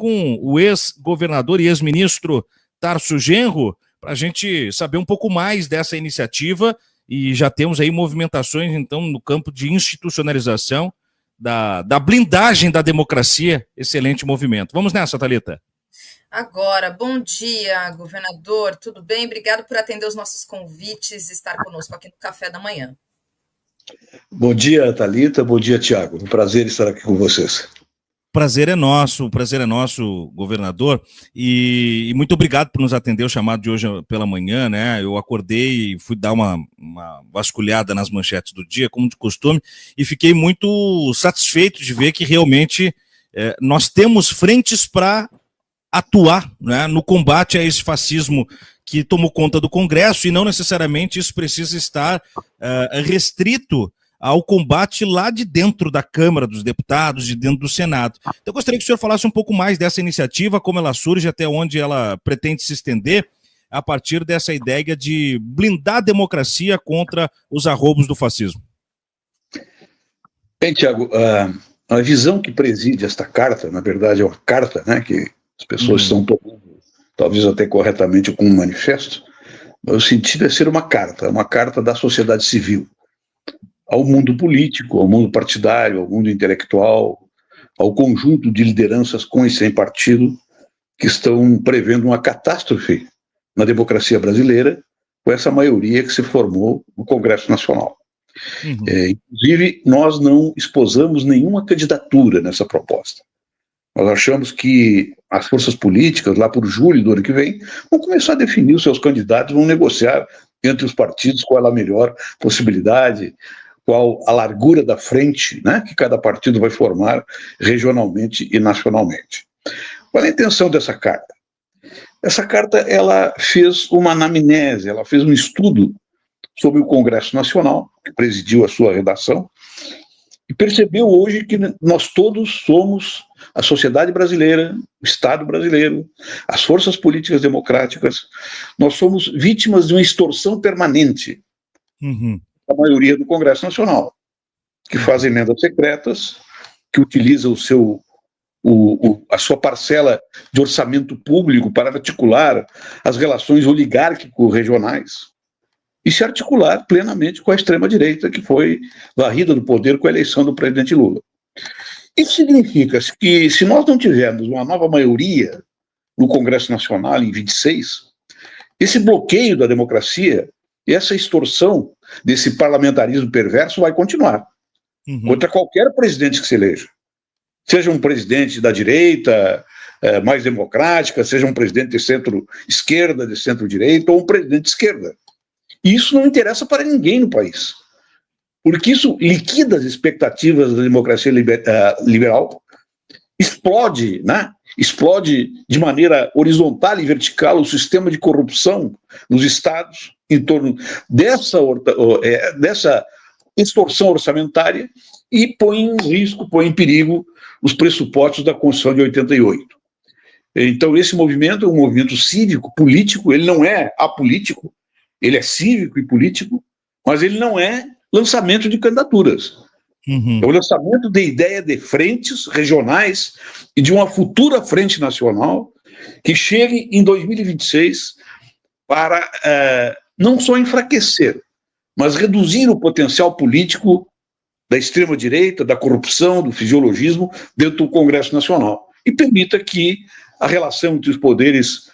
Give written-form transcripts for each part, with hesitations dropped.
com o ex-governador e ex-ministro Tarso Genro, para a gente saber um pouco mais dessa iniciativa, e já temos aí movimentações, então, no campo de institucionalização da blindagem da democracia. Excelente movimento. Vamos nessa, Thalita. Agora, bom dia, governador, tudo bem? Obrigado por atender os nossos convites e estar conosco aqui no Café da Manhã. Bom dia, Thalita, bom dia, Tiago. Um prazer estar aqui com vocês. Prazer é nosso, governador, e muito obrigado por nos atender o chamado de hoje pela manhã, né? Eu acordei e fui dar uma vasculhada nas manchetes do dia, como de costume, e fiquei muito satisfeito de ver que realmente nós temos frentes para atuar, né, no combate a esse fascismo que tomou conta do Congresso, e não necessariamente isso precisa estar restrito ao combate lá de dentro da Câmara dos Deputados, de dentro do Senado. Então, eu gostaria que o senhor falasse um pouco mais dessa iniciativa, como ela surge, até onde ela pretende se estender, a partir dessa ideia de blindar a democracia contra os arroubos do fascismo. Bem, Tiago, a visão que preside esta carta, na verdade é uma carta, né, que as pessoas estão tomando, talvez até corretamente, como um manifesto, mas o sentido é ser uma carta da sociedade civil, ao mundo político, ao mundo partidário, ao mundo intelectual, ao conjunto de lideranças com e sem partido que estão prevendo uma catástrofe na democracia brasileira com essa maioria que se formou no Congresso Nacional. Inclusive, nós não esposamos nenhuma candidatura nessa proposta. Nós achamos que as forças políticas, lá por julho do ano que vem, vão começar a definir os seus candidatos, vão negociar entre os partidos qual é a melhor possibilidade, qual a largura da frente, né, que cada partido vai formar regionalmente e nacionalmente. Qual é a intenção dessa carta? Essa carta, ela fez uma anamnese, ela fez um estudo sobre o Congresso Nacional, que presidiu a sua redação, e percebeu hoje que nós todos somos a sociedade brasileira, o Estado brasileiro, as forças políticas democráticas, nós somos vítimas de uma extorsão permanente da maioria do Congresso Nacional, que faz emendas secretas, que utiliza a sua parcela de orçamento público para articular as relações oligárquico-regionais e se articular plenamente com a extrema-direita, que foi varrida do poder com a eleição do presidente Lula. Isso significa que, se nós não tivermos uma nova maioria no Congresso Nacional em 26, esse bloqueio da democracia e essa extorsão desse parlamentarismo perverso vai continuar contra qualquer presidente que se eleja. Seja um presidente da direita, mais democrática, seja um presidente de centro-esquerda, de centro-direita, ou um presidente de esquerda. E isso não interessa para ninguém no país, porque isso liquida as expectativas da democracia liberal, explode, né? Explode de maneira horizontal e vertical o sistema de corrupção nos estados em torno dessa extorsão orçamentária e põe em risco, põe em perigo os pressupostos da Constituição de 88. Então, esse movimento é um movimento cívico, político, ele não é apolítico, ele é cívico e político, mas ele não é lançamento de candidaturas. É o lançamento de ideia de frentes regionais e de uma futura frente nacional que chegue em 2026 para não só enfraquecer, mas reduzir o potencial político da extrema-direita, da corrupção, do fisiologismo dentro do Congresso Nacional e permita que a relação entre os poderes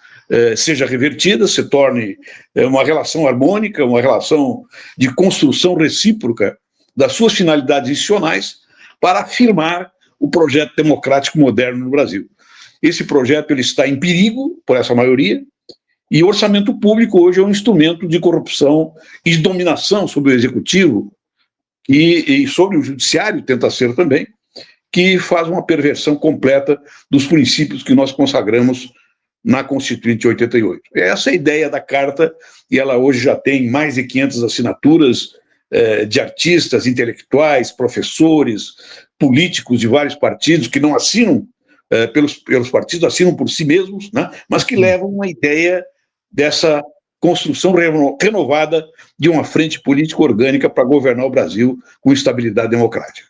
seja revertida, se torne uma relação harmônica, uma relação de construção recíproca das suas finalidades institucionais para afirmar o projeto democrático moderno no Brasil. Esse projeto ele está em perigo por essa maioria, e o orçamento público hoje é um instrumento de corrupção e de dominação sobre o executivo e sobre o judiciário, tenta ser também, que faz uma perversão completa dos princípios que nós consagramos na Constituinte de 88. Essa é a ideia da carta, e ela hoje já tem mais de 500 assinaturas de artistas, intelectuais, professores, políticos de vários partidos que não assinam pelos partidos, assinam por si mesmos, né, mas que levam uma ideia dessa construção renovada de uma frente política orgânica para governar o Brasil com estabilidade democrática.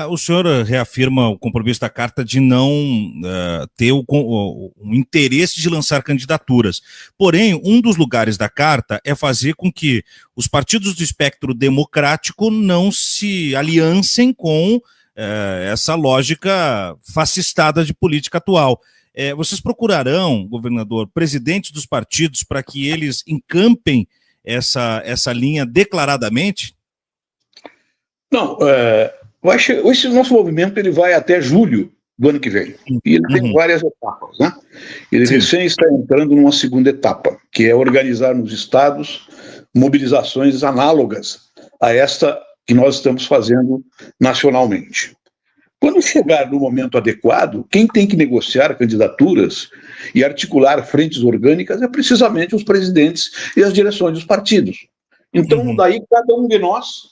O senhor reafirma o compromisso da carta de não ter o interesse de lançar candidaturas. Porém, um dos lugares da carta é fazer com que os partidos do espectro democrático não se aliancem com essa lógica fascistada de política atual. Vocês procurarão, governador, presidentes dos partidos para que eles encampem essa linha declaradamente? Não, esse nosso movimento ele vai até julho do ano que vem. E ele tem várias etapas, né? Ele recém está entrando numa segunda etapa, que é organizar nos estados mobilizações análogas a esta que nós estamos fazendo nacionalmente. Quando chegar no momento adequado, quem tem que negociar candidaturas e articular frentes orgânicas é precisamente os presidentes e as direções dos partidos. Então, daí cada um de nós,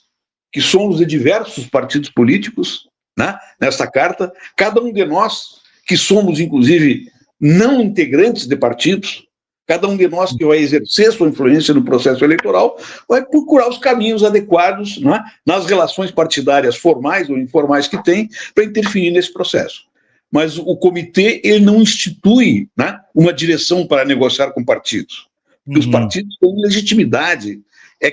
que somos de diversos partidos políticos, né, nesta carta, cada um de nós, que somos, inclusive, não integrantes de partidos, cada um de nós que vai exercer sua influência no processo eleitoral, vai procurar os caminhos adequados, né, nas relações partidárias formais ou informais que tem, para interferir nesse processo. Mas o comitê ele não institui, né, uma direção para negociar com partidos. Porque os partidos têm legitimidade,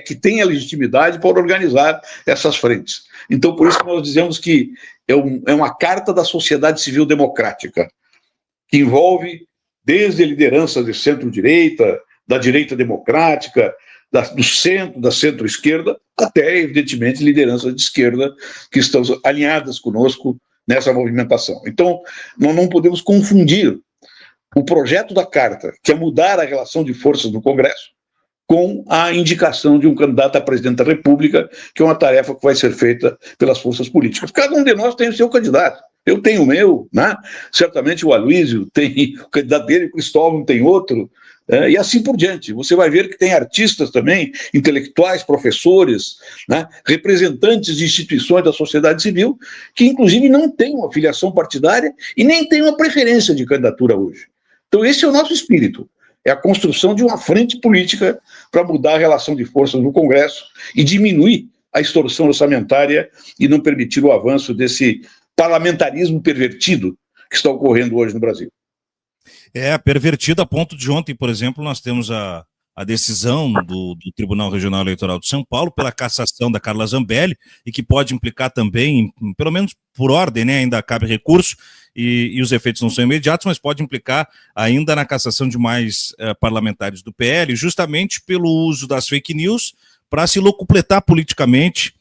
que tem a legitimidade para organizar essas frentes. Então, por isso que nós dizemos que é uma carta da sociedade civil democrática, que envolve desde a liderança de centro-direita, da direita democrática, do centro, da centro-esquerda, até, evidentemente, lideranças de esquerda que estão alinhadas conosco nessa movimentação. Então, nós não podemos confundir o projeto da carta, que é mudar a relação de forças no Congresso, com a indicação de um candidato a presidente da República, que é uma tarefa que vai ser feita pelas forças políticas. Cada um de nós tem o seu candidato. Eu tenho o meu, né? Certamente o Aloysio tem o candidato dele, o Cristóvão tem outro, e assim por diante. Você vai ver que tem artistas também, intelectuais, professores, né? Representantes de instituições da sociedade civil, que inclusive não têm uma filiação partidária e nem têm uma preferência de candidatura hoje. Então esse é o nosso espírito. É a construção de uma frente política para mudar a relação de forças no Congresso e diminuir a extorsão orçamentária e não permitir o avanço desse parlamentarismo pervertido que está ocorrendo hoje no Brasil. Pervertido a ponto de ontem, por exemplo, nós temos a decisão do Tribunal Regional Eleitoral de São Paulo pela cassação da Carla Zambelli, e que pode implicar também, pelo menos por ordem, né, ainda cabe recurso, e os efeitos não são imediatos, mas pode implicar ainda na cassação de mais parlamentares do PL, justamente pelo uso das fake news para se locupletar politicamente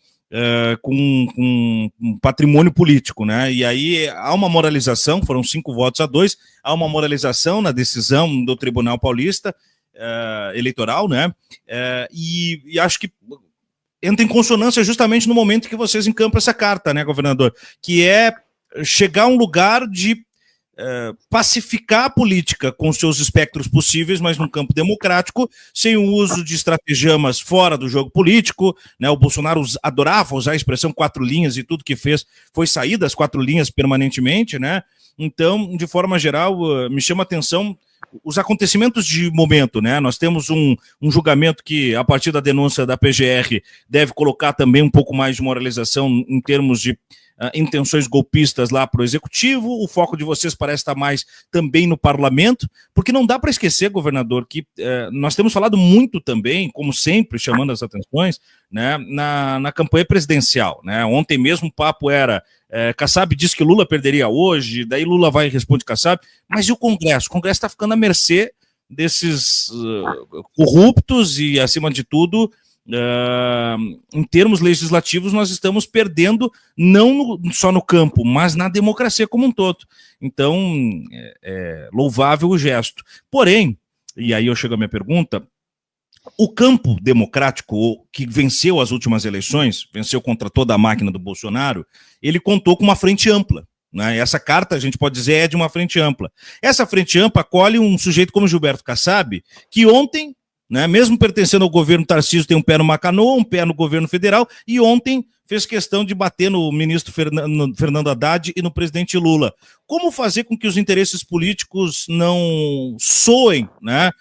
com um patrimônio político, né? E aí há uma moralização, foram 5-2, há uma moralização na decisão do Tribunal Paulista Eleitoral, né? E acho que entra em consonância justamente no momento que vocês encampam essa carta, né, governador? Que é chegar a um lugar de pacificar a política com seus espectros possíveis, mas num campo democrático, sem o uso de estratagemas fora do jogo político, né? O Bolsonaro adorava usar a expressão 4 linhas e tudo que fez foi sair das 4 linhas permanentemente, né? Então, de forma geral, me chama a atenção os acontecimentos de momento, né? Nós temos um julgamento que, a partir da denúncia da PGR, deve colocar também um pouco mais de moralização em termos de intenções golpistas lá para o executivo. O foco de vocês parece estar mais também no parlamento, porque não dá para esquecer, governador, que nós temos falado muito também, como sempre, chamando as atenções, né, na campanha presidencial, né? Ontem mesmo o papo era Kassab disse que Lula perderia hoje, daí Lula vai e responde Kassab, mas e o Congresso? O Congresso está ficando à mercê desses corruptos e, acima de tudo, em termos legislativos, nós estamos perdendo não só no campo, mas na democracia como um todo. Então, louvável o gesto. Porém, e aí eu chego à minha pergunta, o campo democrático que venceu as últimas eleições, venceu contra toda a máquina do Bolsonaro, ele contou com uma frente ampla, né? Essa carta, a gente pode dizer, é de uma frente ampla. Essa frente ampla acolhe um sujeito como Gilberto Kassab, que ontem, né, mesmo pertencendo ao governo Tarcísio, tem um pé numa canoa, um pé no governo federal, e ontem fez questão de bater no ministro Fernando Haddad e no presidente Lula. Como fazer com que os interesses políticos não soem, né,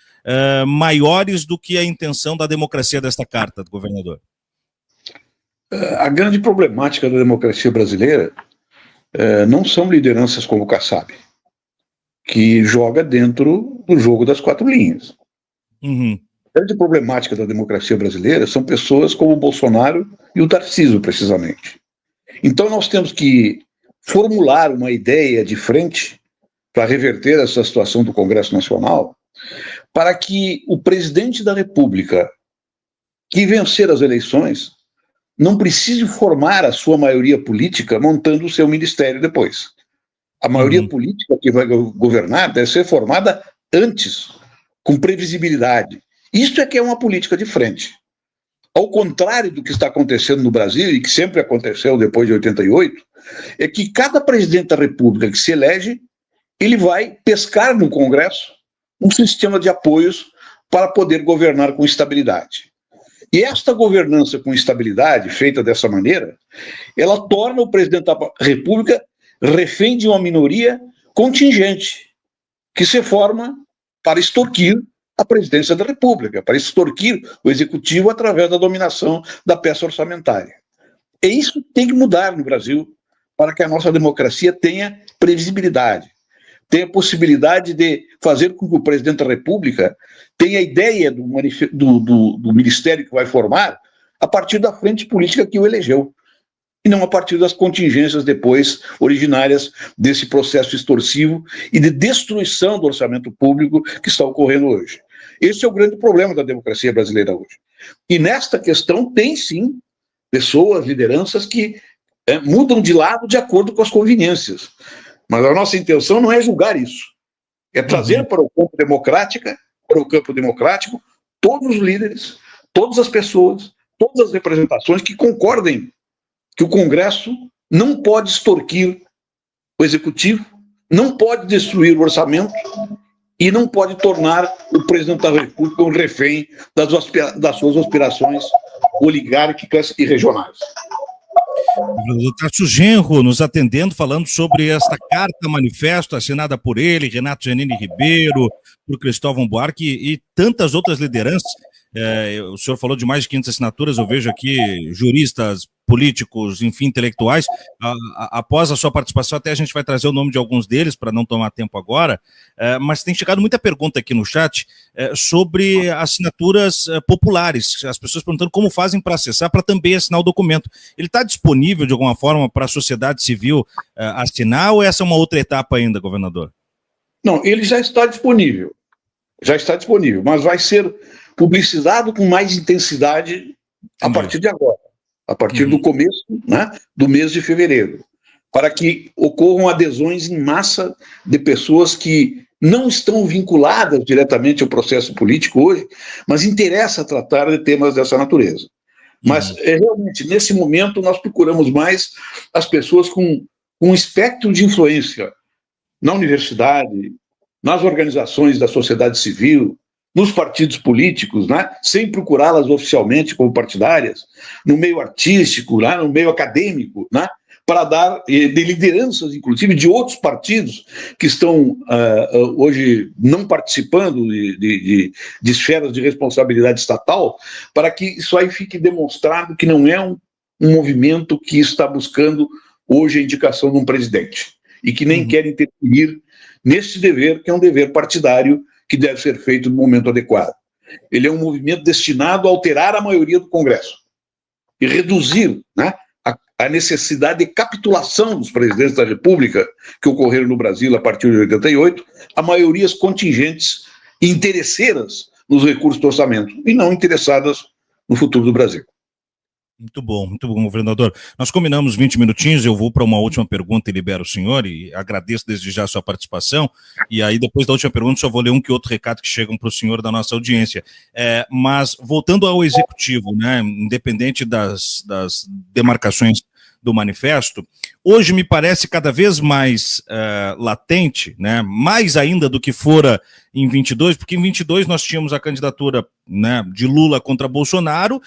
maiores do que a intenção da democracia desta carta, do governador? A grande problemática da democracia brasileira não são lideranças como o Kassab, que joga dentro do jogo das 4 linhas. Uhum. A grande problemática da democracia brasileira são pessoas como o Bolsonaro e o Tarcísio, precisamente. Então nós temos que formular uma ideia de frente para reverter essa situação do Congresso Nacional, para que o presidente da República, que vencer as eleições, não precise formar a sua maioria política montando o seu ministério depois. A maioria política que vai governar deve ser formada antes, com previsibilidade. Isso é que é uma política de frente. Ao contrário do que está acontecendo no Brasil, e que sempre aconteceu depois de 88, é que cada presidente da República que se elege, ele vai pescar no Congresso um sistema de apoios para poder governar com estabilidade. E esta governança com estabilidade, feita dessa maneira, ela torna o presidente da República refém de uma minoria contingente, que se forma para extorquir a presidência da República, para extorquir o executivo através da dominação da peça orçamentária. E isso tem que mudar no Brasil para que a nossa democracia tenha previsibilidade, tenha possibilidade de fazer com que o presidente da República tenha ideia do ministério que vai formar a partir da frente política que o elegeu, e não a partir das contingências depois originárias desse processo extorsivo e de destruição do orçamento público que está ocorrendo hoje. Esse é o grande problema da democracia brasileira hoje. E nesta questão tem, sim, pessoas, lideranças que mudam de lado de acordo com as conveniências. Mas a nossa intenção não é julgar isso. É trazer para o campo democrático, todos os líderes, todas as pessoas, todas as representações que concordem que o Congresso não pode extorquir o Executivo, não pode destruir o orçamento e não pode tornar o presidente da República um refém das suas aspirações oligárquicas e regionais. O Tarso Genro nos atendendo, falando sobre esta carta manifesto assinada por ele, Renato Giannini Ribeiro, por Cristóvão Buarque e tantas outras lideranças. O senhor falou de mais de 500 assinaturas, eu vejo aqui juristas, políticos, enfim, intelectuais. Após a sua participação, até a gente vai trazer o nome de alguns deles, para não tomar tempo agora, mas tem chegado muita pergunta aqui no chat sobre assinaturas populares, as pessoas perguntando como fazem para acessar, para também assinar o documento. Ele está disponível, de alguma forma, para a sociedade civil assinar, ou essa é uma outra etapa ainda, governador? Não, ele já está disponível, mas vai ser publicizado com mais intensidade a partir de agora, a partir do começo, né, do mês de fevereiro, para que ocorram adesões em massa de pessoas que não estão vinculadas diretamente ao processo político hoje, mas interessa tratar de temas dessa natureza. Mas, realmente, nesse momento, nós procuramos mais as pessoas com um espectro de influência na universidade, nas organizações da sociedade civil, nos partidos políticos, né, sem procurá-las oficialmente como partidárias, no meio artístico, né, no meio acadêmico, né, para dar de lideranças, inclusive, de outros partidos que estão hoje não participando de esferas de responsabilidade estatal, para que isso aí fique demonstrado que não é um movimento que está buscando hoje a indicação de um presidente e que nem quer interferir nesse dever, que é um dever partidário que deve ser feito no momento adequado. Ele é um movimento destinado a alterar a maioria do Congresso e reduzir, né, a necessidade de capitulação dos presidentes da República que ocorreram no Brasil a partir de 88, a maiorias contingentes e interesseiras nos recursos do orçamento e não interessadas no futuro do Brasil. Muito bom, governador. Nós combinamos 20 minutinhos, eu vou para uma última pergunta e libero o senhor, e agradeço desde já a sua participação, e aí depois da última pergunta só vou ler um que outro recado que chegam para o senhor da nossa audiência. Mas voltando ao executivo, né, independente das demarcações do manifesto, hoje me parece cada vez mais latente, né, mais ainda do que fora em 22, porque em 22 nós tínhamos a candidatura, né, de Lula contra Bolsonaro,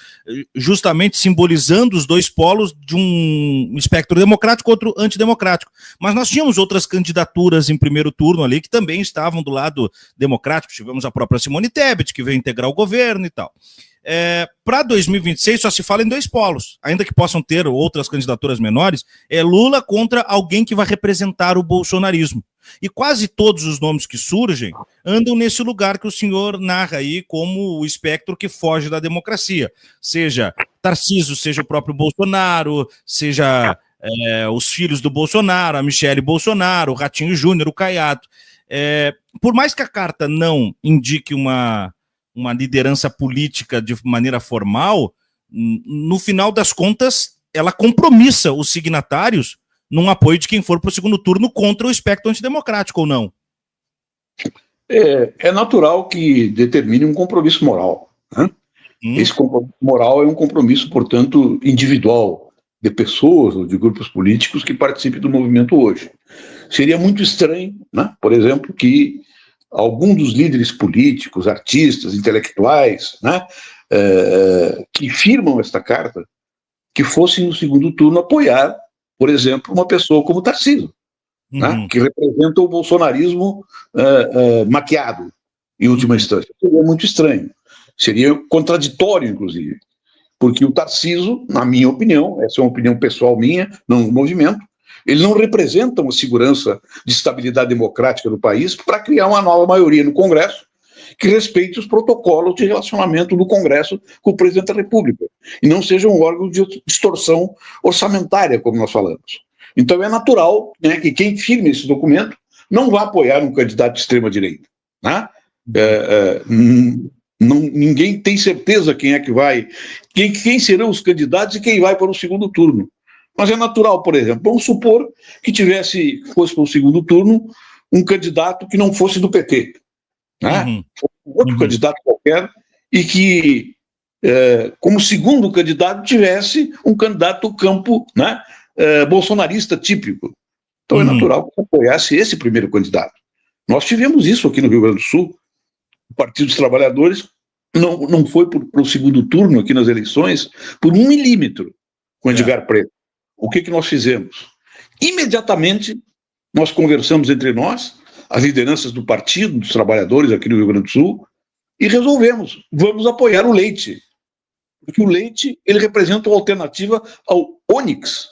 justamente simbolizando os dois polos de um espectro democrático e outro antidemocrático. Mas nós tínhamos outras candidaturas em primeiro turno ali que também estavam do lado democrático. Tivemos a própria Simone Tebet, que veio integrar o governo e tal. Para 2026 só se fala em 2 polos, ainda que possam ter outras candidaturas menores, é Lula contra alguém que vai representar o bolsonarismo. E quase todos os nomes que surgem andam nesse lugar que o senhor narra aí como o espectro que foge da democracia. Seja Tarcísio, seja o próprio Bolsonaro, seja os filhos do Bolsonaro, a Michele Bolsonaro, o Ratinho Júnior, o Caiado. Por mais que a carta não indique uma liderança política de maneira formal, no final das contas, ela compromissa os signatários num apoio de quem for para o segundo turno contra o espectro antidemocrático, ou não? É natural que determine um compromisso moral, né? Esse compromisso moral é um compromisso, portanto, individual, de pessoas ou de grupos políticos que participem do movimento hoje. Seria muito estranho, né, por exemplo, que algum dos líderes políticos, artistas, intelectuais, né, que firmam esta carta, que fossem no segundo turno apoiar, por exemplo, uma pessoa como Tarcísio, né, que representa o bolsonarismo maquiado, em última instância. Seria muito estranho. Seria contraditório, inclusive, porque o Tarcísio, na minha opinião, essa é uma opinião pessoal minha, não do movimento, ele não representa uma segurança de estabilidade democrática do país para criar uma nova maioria no Congresso que respeite os protocolos de relacionamento do Congresso com o presidente da República e não seja um órgão de distorção orçamentária, como nós falamos. Então é natural, né, que quem firme esse documento não vá apoiar um candidato de extrema-direita, né? Ninguém tem certeza quem é que vai, quem serão os candidatos e quem vai para o segundo turno. Mas é natural, por exemplo, vamos supor que fosse para o segundo turno um candidato que não fosse do PT, né? Outro candidato qualquer, e que, como segundo candidato, tivesse um candidato do campo, né, bolsonarista típico. Então é natural que apoiasse esse primeiro candidato. Nós tivemos isso aqui no Rio Grande do Sul. O Partido dos Trabalhadores não foi para o segundo turno aqui nas eleições por 1 milímetro com Edgar Preto. O que nós fizemos? Imediatamente nós conversamos entre nós, as lideranças do Partido dos Trabalhadores aqui no Rio Grande do Sul, e resolvemos, vamos apoiar o Leite. Porque o Leite, ele representa uma alternativa ao Onyx,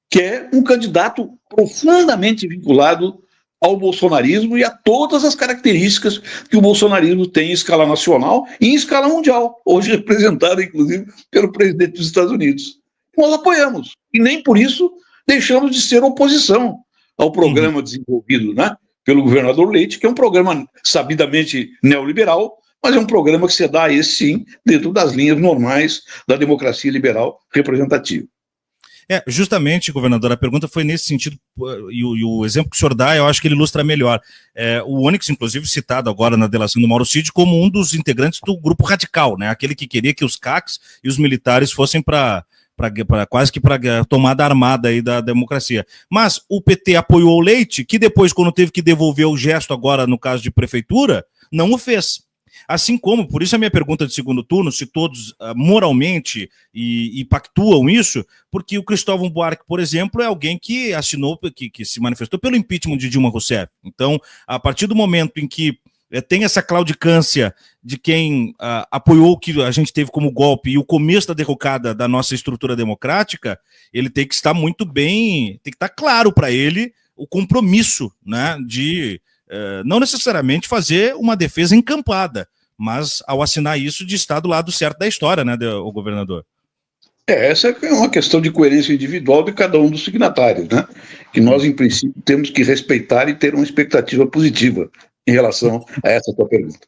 que é um candidato profundamente vinculado ao bolsonarismo e a todas as características que o bolsonarismo tem em escala nacional e em escala mundial, hoje representada, inclusive, pelo presidente dos Estados Unidos. Nós apoiamos, e nem por isso deixamos de ser oposição ao programa desenvolvido, né, pelo governador Leite, que é um programa sabidamente neoliberal, mas é um programa que se dá, esse sim, dentro das linhas normais da democracia liberal representativa. Justamente, governador, a pergunta foi nesse sentido, e o exemplo que o senhor dá, eu acho que ele ilustra melhor. O Onyx, inclusive, citado agora na delação do Mauro Cid como um dos integrantes do grupo radical, né, aquele que queria que os CACs e os militares fossem quase que para a tomada armada aí da democracia. Mas o PT apoiou o Leite, que depois, quando teve que devolver o gesto agora no caso de prefeitura, não o fez. Assim como, por isso a minha pergunta de segundo turno, se todos moralmente e pactuam isso, porque o Cristóvão Buarque, por exemplo, é alguém que assinou, que se manifestou pelo impeachment de Dilma Rousseff. Então, a partir do momento em que tem essa claudicância de quem apoiou o que a gente teve como golpe e o começo da derrocada da nossa estrutura democrática, ele tem que estar muito bem, tem que estar claro para ele o compromisso, né, de não necessariamente fazer uma defesa encampada, mas ao assinar isso de estar do lado certo da história, né, o governador? Essa é uma questão de coerência individual de cada um dos signatários, né, que nós, em princípio, temos que respeitar e ter uma expectativa positiva em relação a essa tua pergunta.